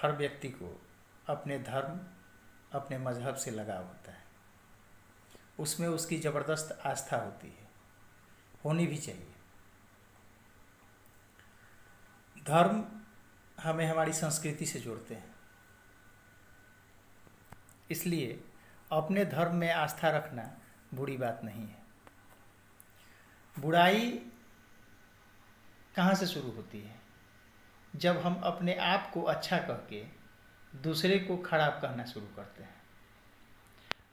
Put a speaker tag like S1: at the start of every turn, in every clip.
S1: हर व्यक्ति को अपने धर्म, अपने मजहब से लगाव होता है। उसमें उसकी ज़बरदस्त आस्था होती है, होनी भी चाहिए। धर्म हमें हमारी संस्कृति से जोड़ते हैं, इसलिए अपने धर्म में आस्था रखना बुरी बात नहीं है। बुराई कहाँ से शुरू होती है? जब हम अपने आप को अच्छा कह के दूसरे को खराब कहना शुरू करते हैं।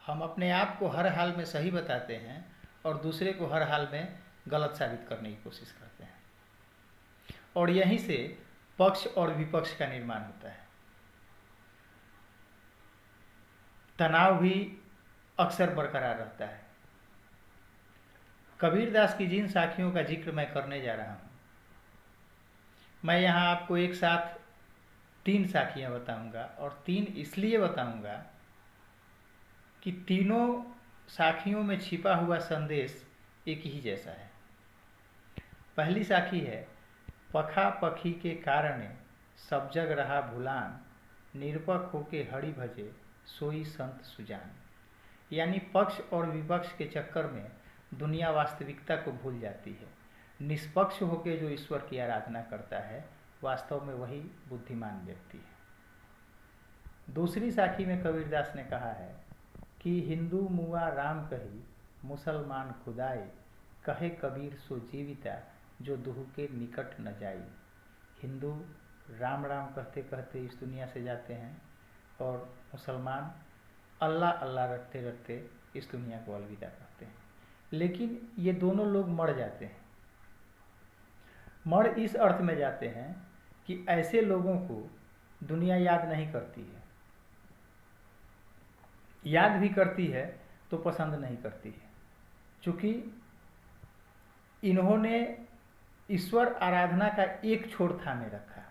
S1: हम अपने आप को हर हाल में सही बताते हैं और दूसरे को हर हाल में गलत साबित करने की कोशिश करते हैं, और यहीं से पक्ष और विपक्ष का निर्माण होता है। तनाव भी अक्सर बरकरार रहता है। कबीरदास की जिन साखियों का जिक्र मैं करने जा रहा हूँ, मैं यहाँ आपको एक साथ 3 साखियाँ बताऊँगा, और 3 इसलिए बताऊँगा कि तीनों साखियों में छिपा हुआ संदेश एक ही जैसा है। पहली साखी है, पखा पखी के कारणे सब जग रहा भुलान, निरपक होके हरि भजे सोई संत सुजान। यानी पक्ष और विपक्ष के चक्कर में दुनिया वास्तविकता को भूल जाती है। निष्पक्ष होकर जो ईश्वर की आराधना करता है, वास्तव में वही बुद्धिमान व्यक्ति है। दूसरी साखी में कबीरदास ने कहा है कि हिंदू मुआ राम कही, मुसलमान खुदाई, कहे कबीर सो जीविता, जो दुहु के निकट न जाई। हिंदू राम राम कहते कहते इस दुनिया से जाते हैं, और मुसलमान अल्लाह अल्लाह रटते रटते इस दुनिया को अलविदा करते हैं। लेकिन ये दोनों लोग मर जाते हैं। मर इस अर्थ में जाते हैं कि ऐसे लोगों को दुनिया याद नहीं करती है, याद भी करती है तो पसंद नहीं करती है, क्योंकि इन्होंने ईश्वर आराधना का एक छोर थामे रखा।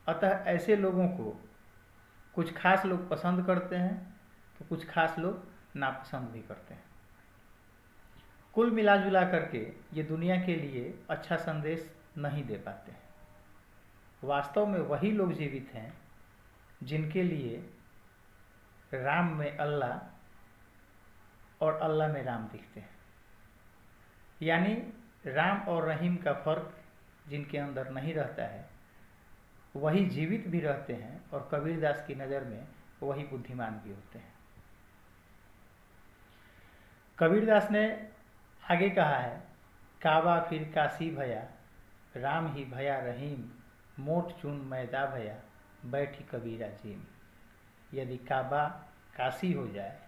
S1: अतः ऐसे लोगों को कुछ खास लोग पसंद करते हैं तो कुछ खास लोग नापसंद भी करते हैं। कुल मिला जुला करके ये दुनिया के लिए अच्छा संदेश नहीं दे पाते हैं। वास्तव में वही लोग जीवित हैं जिनके लिए राम में अल्लाह और अल्लाह में राम दिखते हैं। यानी राम और रहीम का फर्क जिनके अंदर नहीं रहता है, वही जीवित भी रहते हैं, और कबीरदास की नज़र में वही बुद्धिमान भी होते हैं। कबीरदास ने आगे कहा है, काबा फिर काशी भया, राम ही भया रहीम, मोट चून मैदा भया, बैठी कबीरा जीम। यदि काबा काशी हो जाए,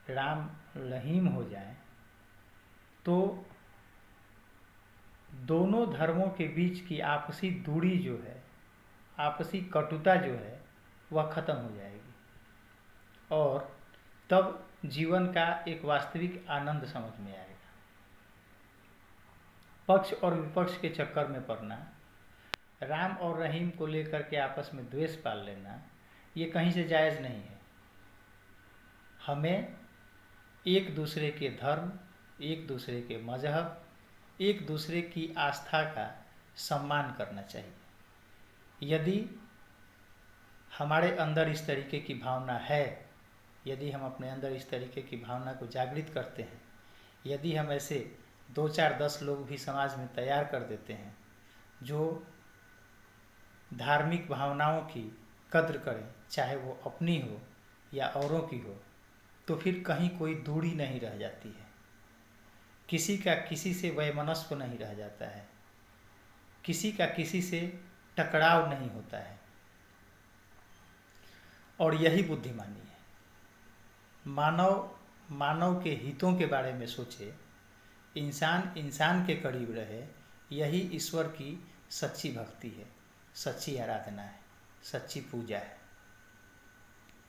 S1: राम रहीम हो जाए, तो दोनों धर्मों के बीच की आपसी दूरी जो है, आपसी कटुता जो है, वह खत्म हो जाएगी, और तब जीवन का एक वास्तविक आनंद समझ में आएगा। पक्ष और विपक्ष के चक्कर में पड़ना, राम और रहीम को लेकर के आपस में द्वेष पाल लेना, ये कहीं से जायज़ नहीं है। हमें एक दूसरे के धर्म, एक दूसरे के मजहब, एक दूसरे की आस्था का सम्मान करना चाहिए। यदि हमारे अंदर इस तरीके की भावना है, यदि हम अपने अंदर इस तरीके की भावना को जागृत करते हैं, यदि हम ऐसे 2, 4, 10 लोग भी समाज में तैयार कर देते हैं जो धार्मिक भावनाओं की कद्र करें, चाहे वो अपनी हो या औरों की हो, तो फिर कहीं कोई दूरी नहीं रह जाती है। किसी का किसी से वैमनस्य नहीं रह जाता है, किसी का किसी से टकराव नहीं होता है, और यही बुद्धिमानी है। मानव के हितों के बारे में सोचे, इंसान इंसान के करीब रहे, यही ईश्वर की सच्ची भक्ति है, सच्ची आराधना है, सच्ची पूजा है।